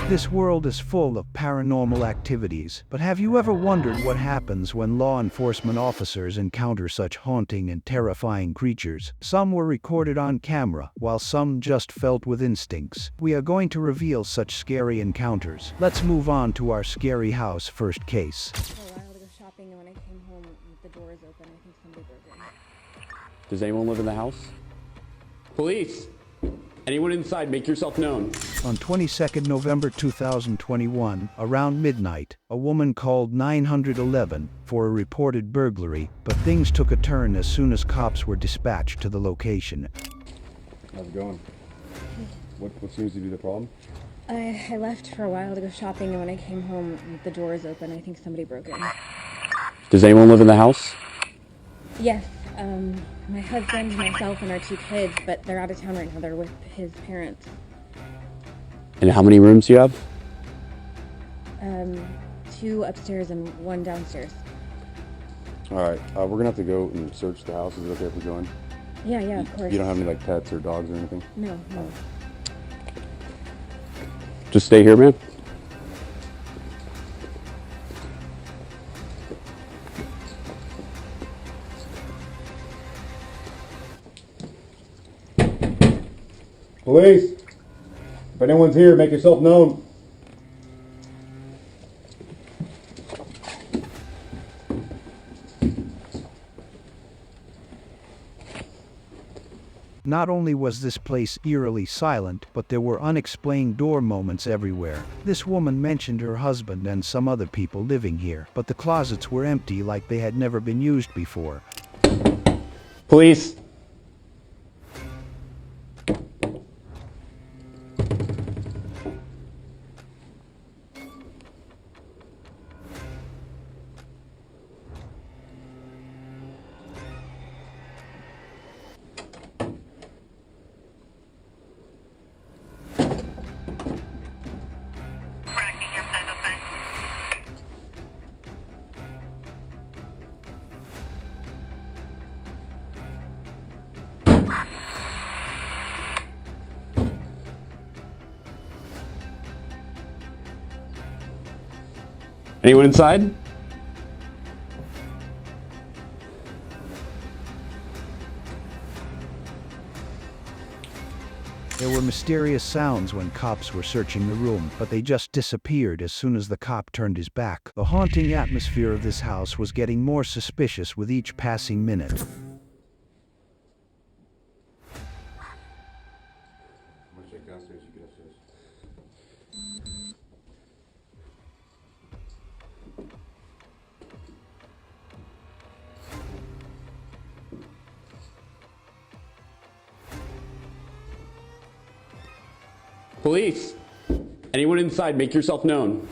This world is full of paranormal activities, but have you ever wondered what happens when law enforcement officers encounter such haunting and terrifying creatures? Some were recorded on camera, while some just felt with instincts. We are going to reveal such scary encounters. Let's move on to our scary house first case. For a while to go shopping, and when I came home, the door was open. I think somebody broke in. Does anyone live in the house? Police! Anyone inside, make yourself known. On 22nd November 2021, around midnight, a woman called 911 for a reported burglary, but things took a turn as soon as cops were dispatched to the location. How's it going? What seems to be the problem? I left for a while to go shopping, and when I came home, the door was open. I think somebody broke in. Does anyone live in the house? Yes, my husband, myself, and our 2 kids, but they're out of town right now. They're with his parents. And how many rooms do you have? 2 upstairs and 1 downstairs. All right, we're gonna have to go and search the house. Is it okay if we go in? Yeah, of course. You don't have any like pets or dogs or anything? No. Just stay here, man. Police! If anyone's here, make yourself known. Not only was this place eerily silent, but there were unexplained door moments everywhere. This woman mentioned her husband and some other people living here, but the closets were empty like they had never been used before. Police! Anyone inside? There were mysterious sounds when cops were searching the room, but they just disappeared as soon as the cop turned his back. The haunting atmosphere of this house was getting more suspicious with each passing minute. I'm gonna check downstairs, you get upstairs. Police! Anyone inside, make yourself known.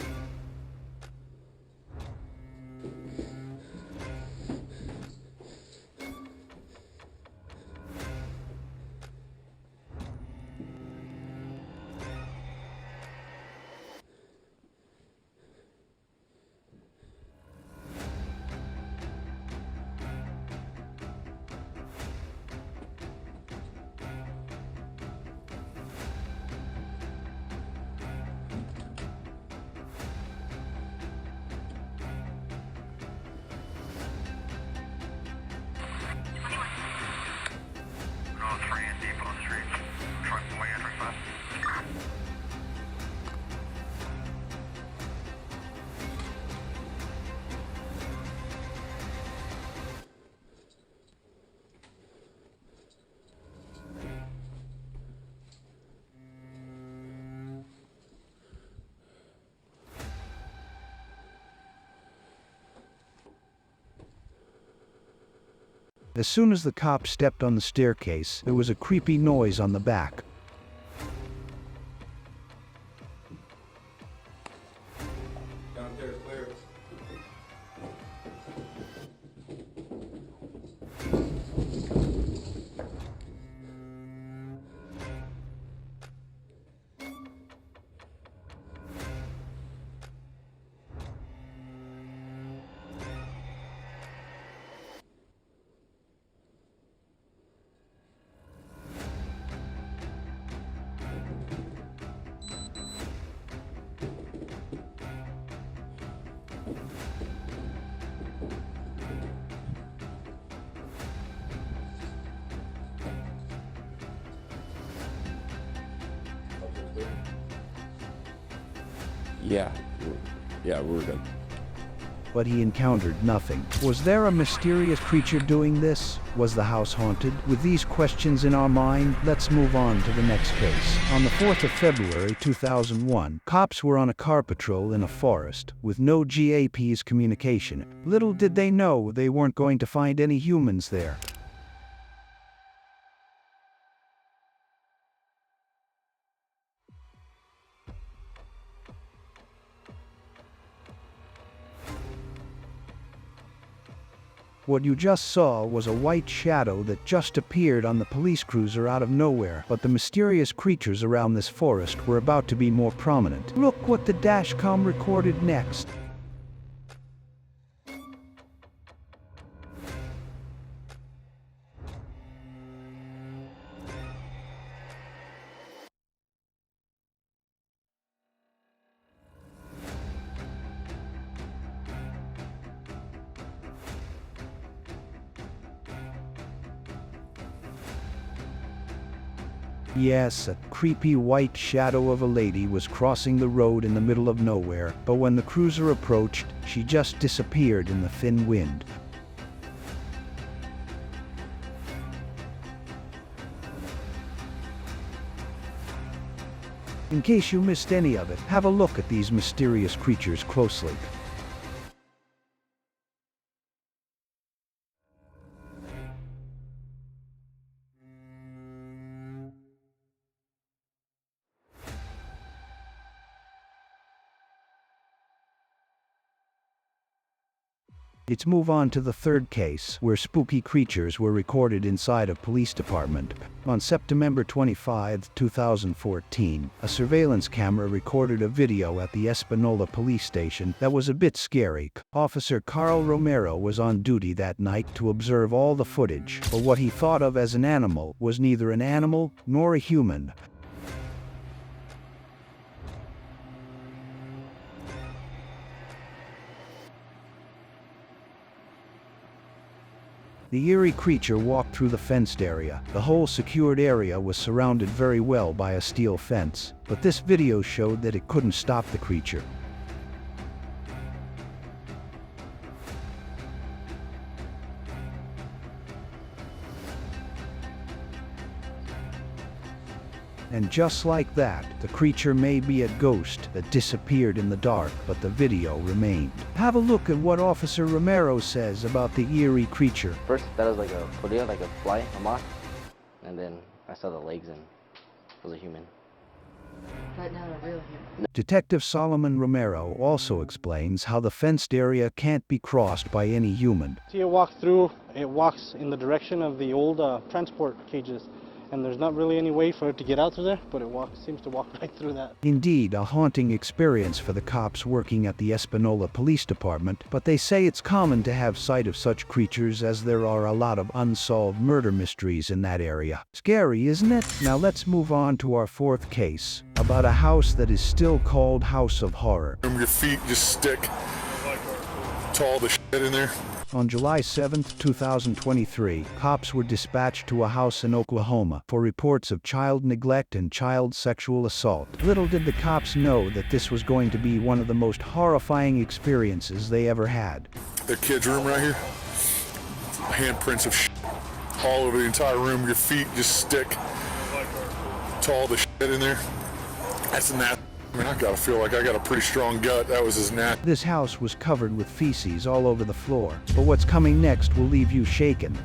As soon as the cop stepped on the staircase, there was a creepy noise on the back. Downstairs clear. Yeah. Yeah, we're good. But he encountered nothing. Was there a mysterious creature doing this? Was the house haunted? With these questions in our mind, let's move on to the next case. On the 4th of February 2001, cops were on a car patrol in a forest with no GAP's communication. Little did they know they weren't going to find any humans there. What you just saw was a white shadow that just appeared on the police cruiser out of nowhere, but the mysterious creatures around this forest were about to be more prominent. Look what the Dashcam recorded next. Yes, a creepy white shadow of a lady was crossing the road in the middle of nowhere, but when the cruiser approached, she just disappeared in the thin wind. In case you missed any of it, have a look at these mysterious creatures closely. Let's move on to the third case, where spooky creatures were recorded inside a police department. On September 25, 2014, a surveillance camera recorded a video at the Espanola police station that was a bit scary. Officer Carl Romero was on duty that night to observe all the footage, but what he thought of as an animal was neither an animal nor a human. The eerie creature walked through the fenced area. The whole secured area was surrounded very well by a steel fence, but this video showed that it couldn't stop the creature. And just like that, the creature may be a ghost that disappeared in the dark, but the video remained. Have a look at what Officer Romero says about the eerie creature. First, that was like a polilla, like a fly, a moth, and then I saw the legs and it was a human. But not a real human. Detective Solomon Romero also explains how the fenced area can't be crossed by any human. See it walk through, it walks in the direction of the old transport cages. And there's not really any way for it to get out through there, but it seems to walk right through that. Indeed, a haunting experience for the cops working at the Espanola Police Department, but they say it's common to have sight of such creatures as there are a lot of unsolved murder mysteries in that area. Scary, isn't it? Now let's move on to our fourth case, about a house that is still called House of Horror. Your feet just stick to all the shit in there. On July 7, 2023, cops were dispatched to a house in Oklahoma for reports of child neglect and child sexual assault. Little did the cops know that this was going to be one of the most horrifying experiences they ever had. Their kid's room right here, handprints of shit all over the entire room. Your feet just stick to all the shit in there. That's nasty. I mean, I gotta feel like I got a pretty strong gut. That was as nasty. This house was covered with feces all over the floor, but what's coming next will leave you shaken.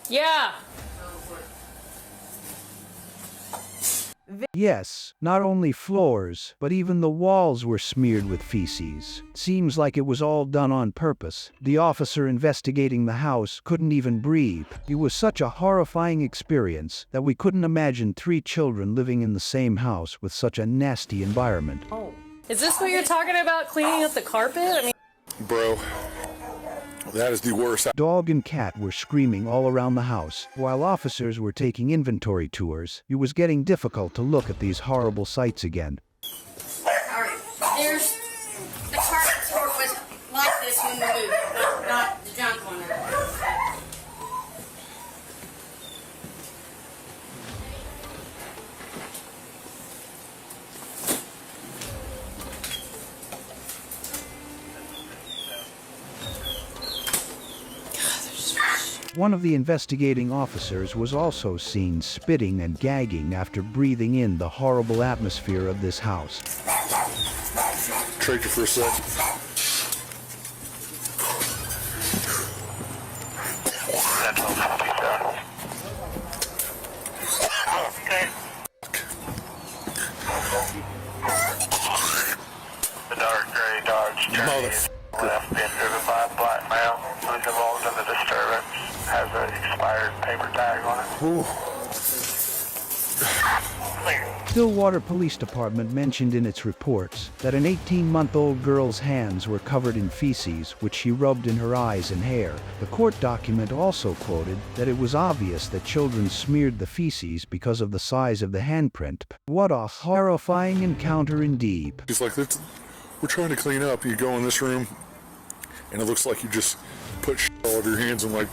Yeah. Yes, not only floors, but even the walls were smeared with feces. Seems like it was all done on purpose. The officer investigating the house couldn't even breathe. It was such a horrifying experience that we couldn't imagine 3 children living in the same house with such a nasty environment. Oh. Is this what you're talking about, cleaning up the carpet? I mean, Bro, That is the worst. Dog and cat were screaming all around the house. While officers were taking inventory tours, it was getting difficult to look at these horrible sights again. Alright, there's the carport was like this when we moved, not the junk one. One of the investigating officers was also seen spitting and gagging after breathing in the horrible atmosphere of this house. Tractor for a sec. The dark gray Dodge Journey left being driven by a black male who's involved in the disturbance, has an expired paper tag on it. Clear. Stillwater Police Department mentioned in its reports that an 18-month-old girl's hands were covered in feces, which she rubbed in her eyes and hair. The court document also quoted that it was obvious that children smeared the feces because of the size of the handprint. What a horrifying encounter indeed. He's like, we're trying to clean up. You go in this room, and it looks like you just put shit all over your hands and like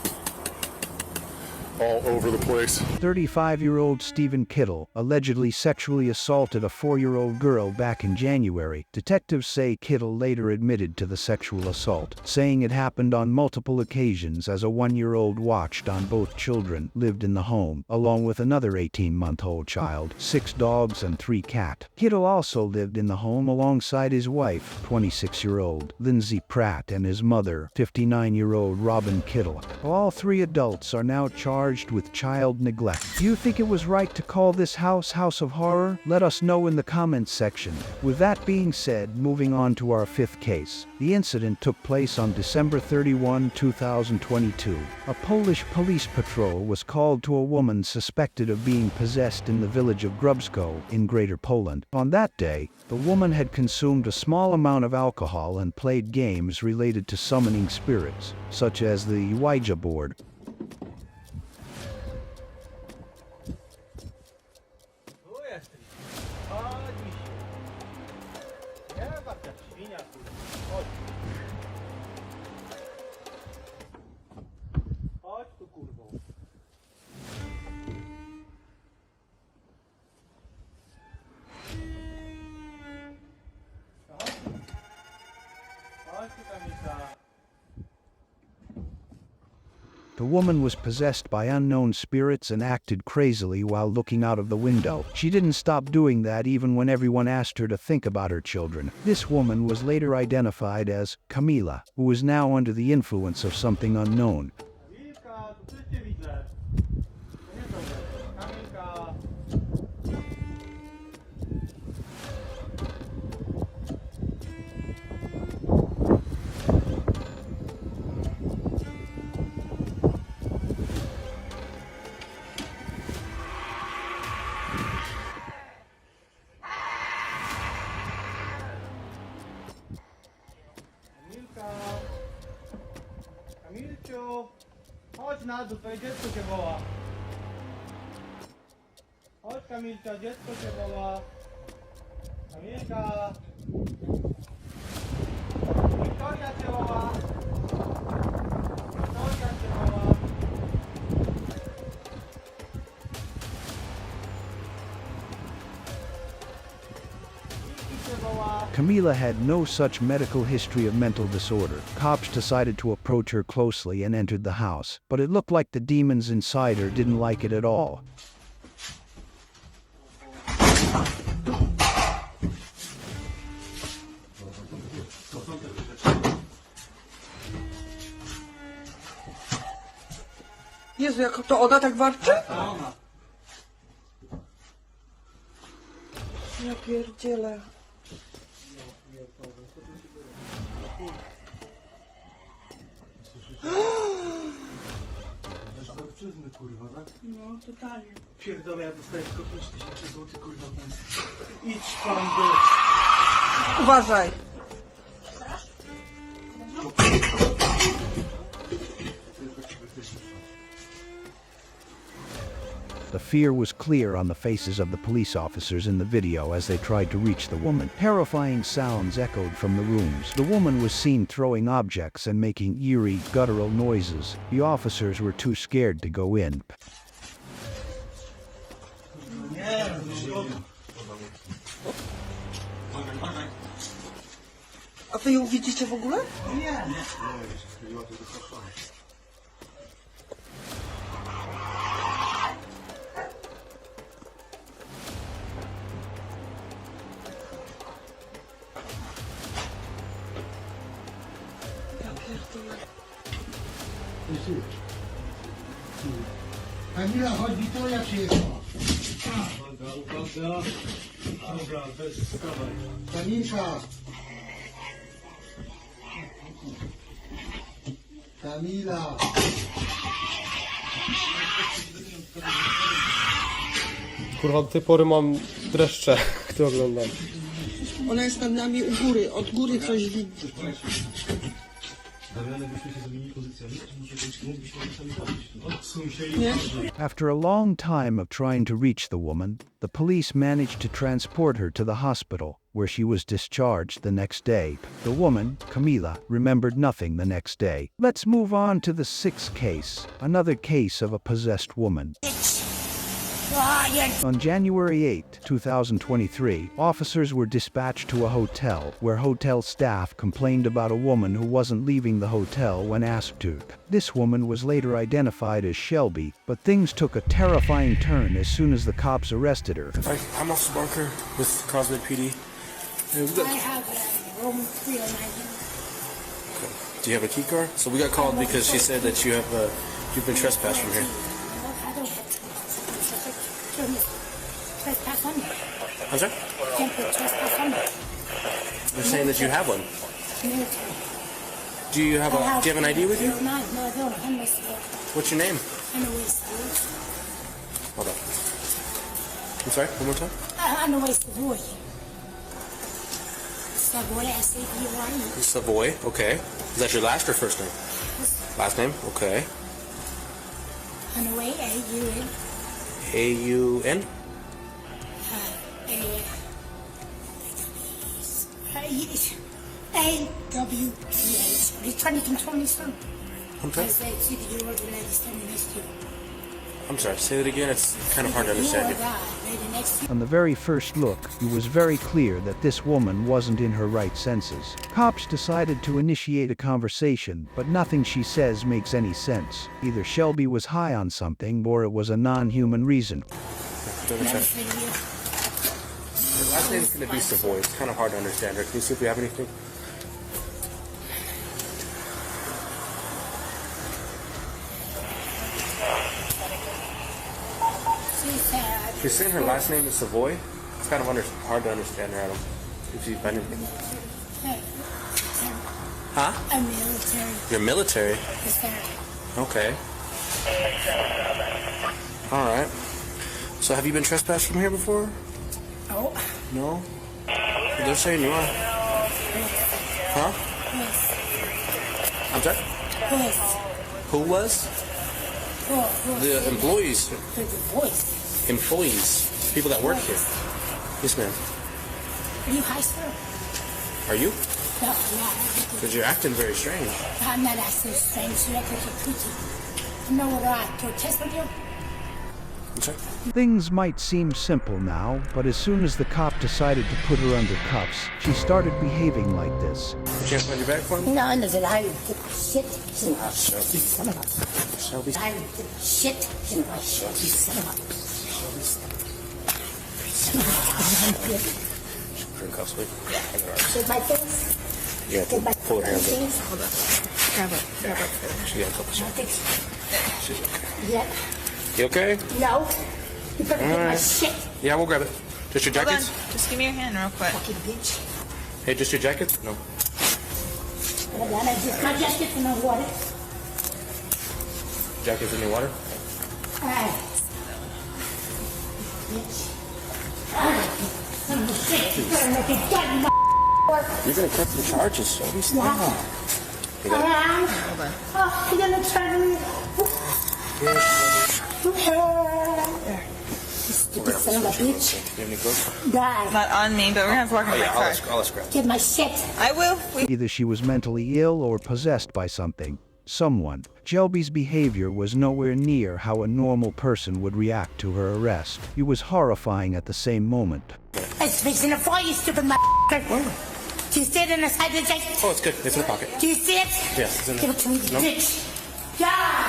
all over the place. 35-year-old Stephen Kittle allegedly sexually assaulted a 4-year-old girl back in January. Detectives say Kittle later admitted to the sexual assault, saying it happened on multiple occasions as a 1-year-old watched on both children lived in the home, along with another 18-month-old child, 6 dogs and 3 cats. Kittle also lived in the home alongside his wife, 26-year-old Lindsay Pratt, and his mother, 59-year-old Robin Kittle. All 3 adults are now charged with child neglect. Do you think it was right to call this house House of Horror? Let us know in the comments section. With that being said, moving on to our 5th case. The incident took place on December 31, 2022. A Polish police patrol was called to a woman suspected of being possessed in the village of Grubsko in Greater Poland. On that day, the woman had consumed a small amount of alcohol and played games related to summoning spirits, such as the Ouija board. The woman was possessed by unknown spirits and acted crazily while looking out of the window. She didn't stop doing that even when everyone asked her to think about her children. This woman was later identified as Kamila, who is now under the influence of something unknown. Kamilciu, chodź na dół, twoje dziecko cię woła. Chodź Kamilcia, dziecko cię woła. Kamilka. Wiktoria cię woła. Wiktoria cię woła. Kamila had no such medical history of mental disorder. Cops decided to approach her closely and entered the house, but it looked like the demons inside her didn't like it at all. Jezu, jak to ona tak warczy? Ja pierdzielę. Kurwa, tak? No, totalnie. Pierdolę, ja dostaję tylko 5000 zł, kurwa, pensji. Idź pan do... Uważaj. Fear was clear on the faces of the police officers in the video as they tried to reach the woman. Terrifying sounds echoed from the rooms. The woman was seen throwing objects and making eerie, guttural noises. The officers were too scared to go in. A wy ją widzicie w ogóle? Nie. Kamila, chodź, Wiktoria przyjechała. Uwaga, Kamilka. Kamila. Kurwa, do tej pory mam dreszcze, gdy oglądam. Ona jest nad nami u góry, od góry coś widzi. After a long time of trying to reach the woman, the police managed to transport her to the hospital, where she was discharged the next day. The woman, Camila, remembered nothing the next day. Let's move on to the sixth case, another case of a possessed woman. On January 8, 2023, officers were dispatched to a hotel where hotel staff complained about a woman who wasn't leaving the hotel when asked to. This woman was later identified as Shelby, but things took a terrifying turn as soon as the cops arrested her. I'm Officer Barker with Cosmic PD. I have a room 309. Do you have a key card? So we got called because she said that you've been trespassed from here. I don't have trespass on me. I'm sorry? Can't put trespass on me. They're saying that you have one. Military. Do you have an ID with you? No, I don't. I'm my school. What's your name? I'm away school. Hold on. I'm sorry, one more time? I'm away Savoy. Savoy, S-A-V-O-Y. Savoy, okay. Is that your last or first name? Last name, okay. I'm away, A-U-N. A-U-N? A-W-T-H. Are you trying to control me, son? I'm sorry? I say it's either you or the lady standing next to you. I'm sorry, say that again. It's kind of hard to understand you. On the very first look, it was very clear that this woman wasn't in her right senses. Cops decided to initiate a conversation, but nothing she says makes any sense. Either Shelby was high on something, or it was a non-human reason. Your last name's going to be Savoy. It's kind of hard to understand her. Can you see if we have anything? She's saying her last name is Savoy. It's kind of hard to understand her, Adam. If you find anything. Huh? I'm military. You're military? Yes, sir. Okay. Alright. So have you been trespassed from here before? No. No? They're saying you are. Huh? Yes. I'm sorry? Yes. Who was? The employees. The voice. Employees. People that work here. Yes, ma'am. Are you high school? Are you? No, I'm not. Because you're acting very strange. I'm not acting strange. You look like you're cookie. You know what I protest with you? Things might seem simple now, but as soon as the cop decided to put her under cuffs, she started behaving like this. You can't find your bag for me? No, I shit. Shelby. I shit. Cuffs, wait. Shake my face. You have to pull her hands up. Hold on. Grab it. She got a couple shots. She's okay. Yeah. You okay? No. You better get my shit. Yeah, we'll grab it. Just your jackets? Just give me your hand real quick. Fucking bitch. Hey, just your jackets? No. My jacket's in the water. Jackets in the water? Alright. Bitch. You better make it done, You're gonna cut the charges, Shelby. Stop. You got it? Oh, you're gonna turn me. Stupid son of a bitch. You have any clothes? Die. Not on me, but we're gonna have to work on my car. I'll scratch. Get my shit. I will. Either she was mentally ill or possessed by someone. Shelby's behavior was nowhere near how a normal person would react to her arrest. It was horrifying at the same moment. It's fixing to fall, you stupid motherfucker. Do you see it in the side of the jacket? Oh, it's good. It's in the pocket. Do you see it? Yes, it's in Give there. it to me, No. bitch. Yeah.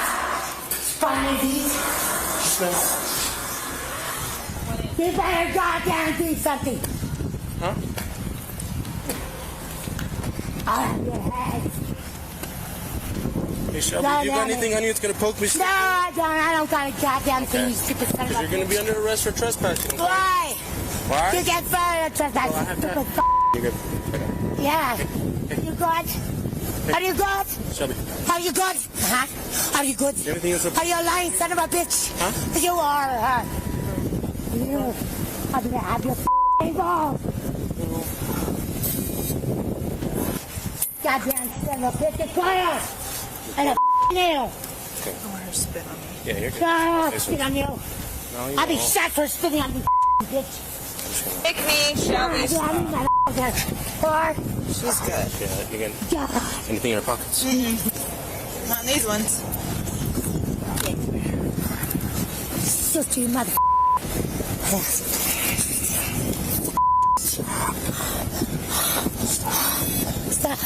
Finally, these. You better goddamn do something. Huh? Out of your head. Hey, Shelby, you got anything on you that's gonna poke me? No, I don't got a goddamn thing, you stupid son of a Because you're gonna be under arrest for trespassing. Why? Why? You get fired for that stupid You're good. Yeah. You good? Are you good? Shelby. Are you good? Huh? Are you good? Anything else? Are you a lying son of a bitch? Huh? You are. You. I'm gonna have your balls. Goddamn son of a bitch. It's fire. And a nail. Okay. I want her to spit on me. Yeah, you're good. Ah, spit on you. No, you I'll be won't. shot for spitting on you, bitch. Pick me, Shelby. Or, She's good. Yeah, you got anything in your pockets? Not in these ones. sister, you mother. Stop.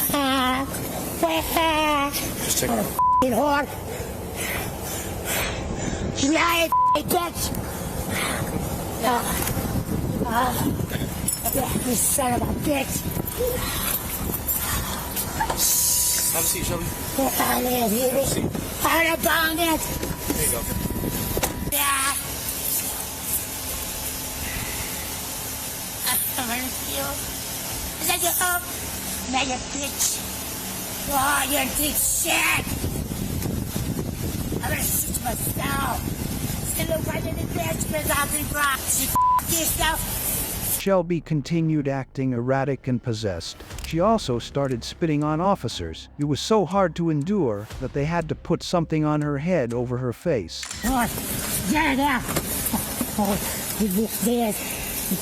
Just take it. Whore. You lying, bitch. You son of a bitch. Have a seat, Shelby. Have a seat. I found it. There you go. Yeah. I'm gonna feel. Is that your hope? Mega bitch. Oh, you're a big shit. I'm gonna shoot myself. Still look right in the bitch, because I'll be rocks. You yourself. Shelby continued acting erratic and possessed. She also started spitting on officers. It was so hard to endure that they had to put something on her head over her face. Come on. Get it now. Oh, you just did.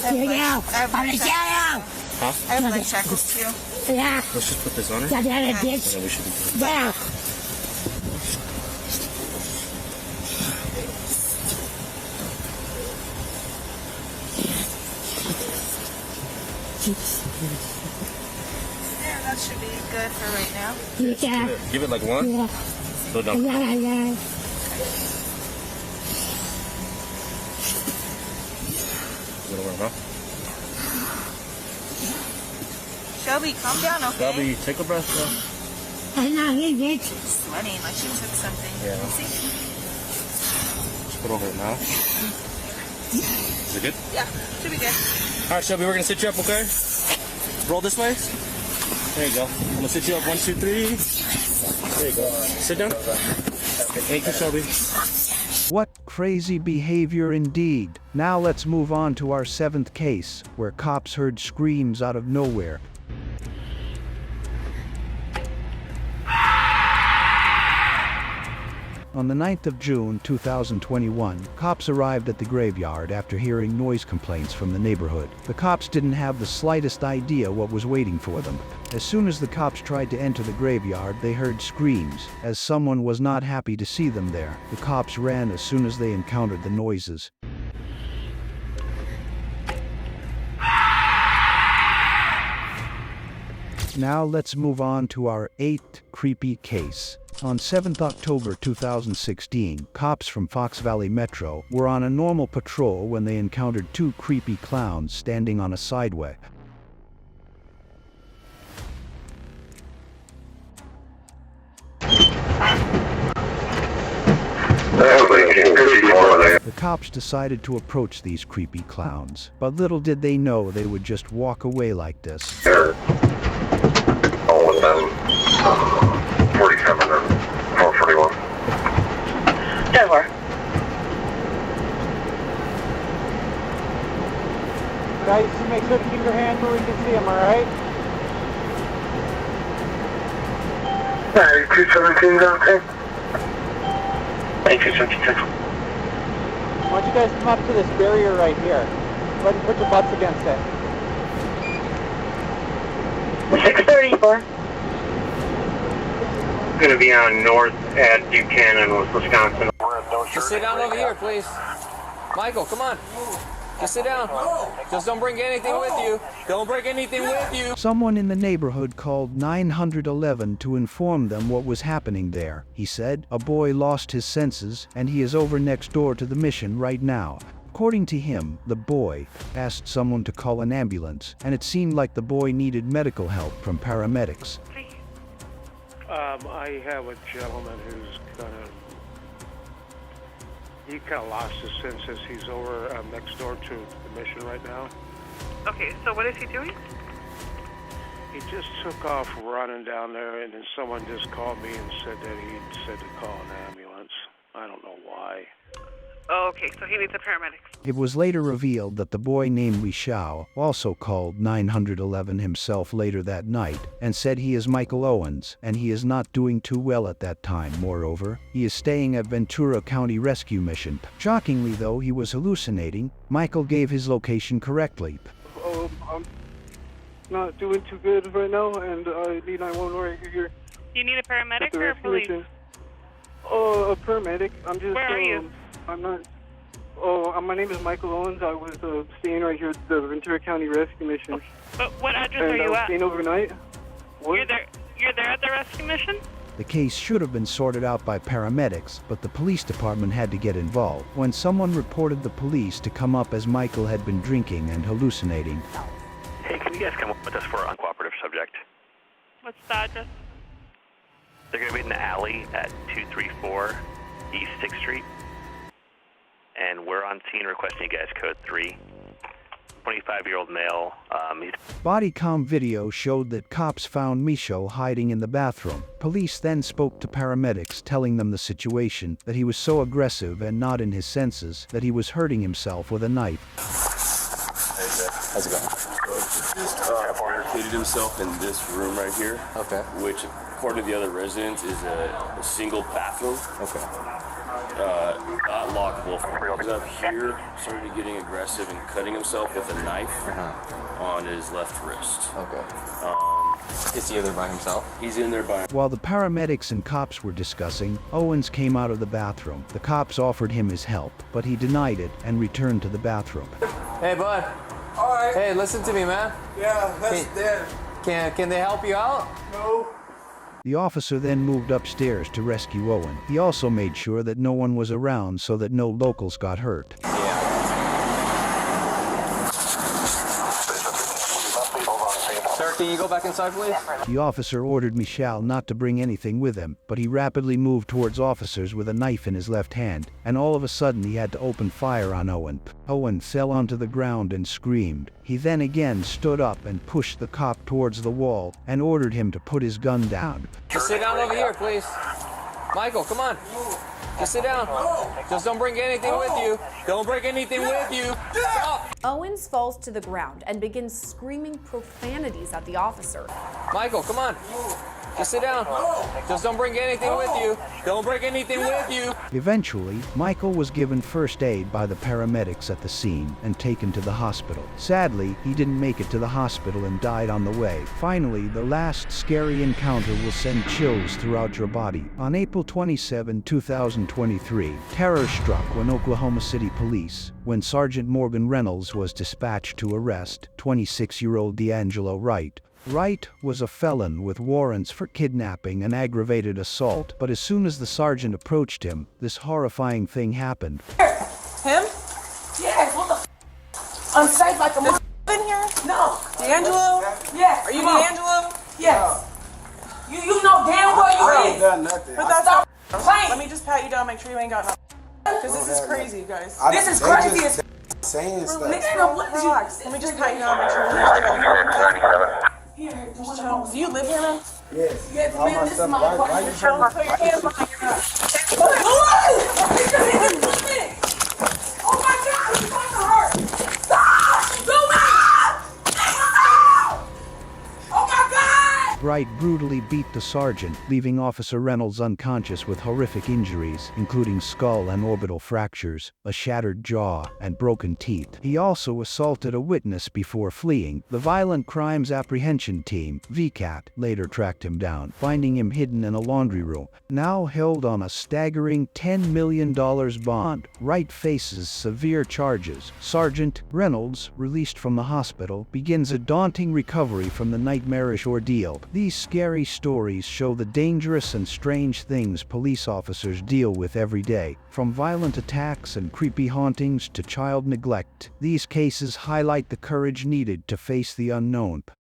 Get it now. I'm gonna get it out. Huh? I have my shackles too. Yeah. Let's just put this on her. Got that, bitch. And then we should be Yeah. Yeah, that should be good for right now. Yeah. Give it like one. Yeah. So don't. Yeah. Gonna work, huh? Shelby, calm down, okay? Shelby, take a breath, bro. I know, you bitch. She's sweating like she took something. Yeah. See? Just put over her mouth. Is it good? Yeah, should be good. All right, Shelby, we're gonna sit you up, okay? Roll this way. There you go. I'm gonna sit you up. 1, 2, 3. There you go. Sit down. Thank you, Shelby. What crazy behavior indeed. Now let's move on to our 7th case, where cops heard screams out of nowhere. On the 9th of June 2021, cops arrived at the graveyard after hearing noise complaints from the neighborhood. The cops didn't have the slightest idea what was waiting for them. As soon as the cops tried to enter the graveyard, they heard screams, as someone was not happy to see them there. The cops ran as soon as they encountered the noises. Now let's move on to our 8th creepy case. On 7th October 2016, cops from Fox Valley Metro were on a normal patrol when they encountered 2 creepy clowns standing on a sideway. The cops decided to approach these creepy clowns, but little did they know they would just walk away like this. All with them, 47 or 441. Denver. Guys, make sure to keep your hands where we can see them, alright? 217 down 10. 276. Why don't you guys come up to this barrier right here? Go ahead and put your butts against it. 634. Going to be on north at Buchanan, Wisconsin. Just sit down over here, please. Michael, come on. Just sit down. Just don't bring anything with you. Don't bring anything with you. Someone in the neighborhood called 911 to inform them what was happening there. He said, a boy lost his senses and he is over next door to the mission right now. According to him, the boy asked someone to call an ambulance, and it seemed like the boy needed medical help from paramedics. I have a gentleman who's he kind of lost his senses. He's over next door to the mission right now. Okay, so what is he doing? He just took off running down there, and then someone just called me and said that he said to call an ambulance. I don't know why. Oh, okay, so he needs a paramedic. It was later revealed that the boy named Wei Xiao also called 911 himself later that night and said he is Michael Owens and he is not doing too well at that time. Moreover, he is staying at Ventura County Rescue Mission. Shockingly though, he was hallucinating. Michael gave his location correctly. I'm not doing too good right now and I need 911 right here. Do you need a paramedic or a police? A paramedic. I'm just. Where are you? I'm not. My name is Michael Owens. I was staying right here at the Ventura County Rescue Mission. Okay. But what address are and I you was at? staying overnight. What? You're there at the rescue mission? The case should have been sorted out by paramedics, but the police department had to get involved when someone reported the police to come up as Michael had been drinking and hallucinating. Hey, can you guys come up with us for an uncooperative subject? What's the address? They're going to be in the alley at 234 East 6th Street. And we're on scene requesting you guys code 3. 25-year-old male. Body cam video showed that cops found Michaud hiding in the bathroom. Police then spoke to paramedics telling them the situation, that he was so aggressive and not in his senses that he was hurting himself with a knife. How's it going? Barricaded himself in this room right here. Okay. Which, according to the other residents, is a single bathroom. Okay. Not lockable. He's up here, started getting aggressive and cutting himself with a knife on his left wrist. Okay. Is he in there by himself? He's in there by himself. While the paramedics and cops were discussing, Owens came out of the bathroom. The cops offered him his help, but he denied it and returned to the bathroom. Hey, bud. All right. Hey, listen to me, man. Yeah, that's dead. Can they help you out? No. The officer then moved upstairs to rescue Owen. He also made sure that no one was around so that no locals got hurt. Sir, can you go back inside, please? The officer ordered Michaud not to bring anything with him, but he rapidly moved towards officers with a knife in his left hand, and all of a sudden he had to open fire on Owen. Owen fell onto the ground and screamed. He then again stood up and pushed the cop towards the wall and ordered him to put his gun down. Just sit down over here, please. Michael, come on. Just sit down. Just don't bring anything with you. Don't bring anything with you. Stop. Owens falls to the ground and begins screaming profanities at the officer. Michael, come on. Just sit down. Just don't bring anything with you. Don't bring anything with you. Eventually, Michael was given first aid by the paramedics at the scene and taken to the hospital. Sadly, he didn't make it to the hospital and died on the way. Finally, the last scary encounter will send chills throughout your body. On April 27, 2023, terror struck when Oklahoma City police, when Sergeant Morgan Reynolds was dispatched to arrest 26-year-old D'Angelo Wright. Wright was a felon with warrants for kidnapping and aggravated assault, but as soon as the sergeant approached him, this horrifying thing happened. Him? Yes, what the unsafe like a mother in here? No. D'Angelo? Yes. Are you D'Angelo? Yes. You know damn well you I is. ain't done nothing. But that's playing. Let me just pat you down, make sure you ain't got nothing. Because this is crazy, you guys. This is crazy as saying stuff. Relax. Let me just pat you down, make sure you ain't Here, do you live here, man? Yes. Yes, All man, my this stuff. is my Why you Put your hands behind your back. Oh my God, it's going to hurt. Stop! Do not! Oh my God! outright brutally beat the sergeant, leaving Officer Reynolds unconscious with horrific injuries, including skull and orbital fractures, a shattered jaw, and broken teeth. He also assaulted a witness before fleeing. The Violent Crimes Apprehension Team, VCAT, later tracked him down, finding him hidden in a laundry room. Now held on a staggering $10 million bond, Wright faces severe charges. Sergeant Reynolds, released from the hospital, begins a daunting recovery from the nightmarish ordeal. These scary stories show the dangerous and strange things police officers deal with every day. From violent attacks and creepy hauntings to child neglect, these cases highlight the courage needed to face the unknown.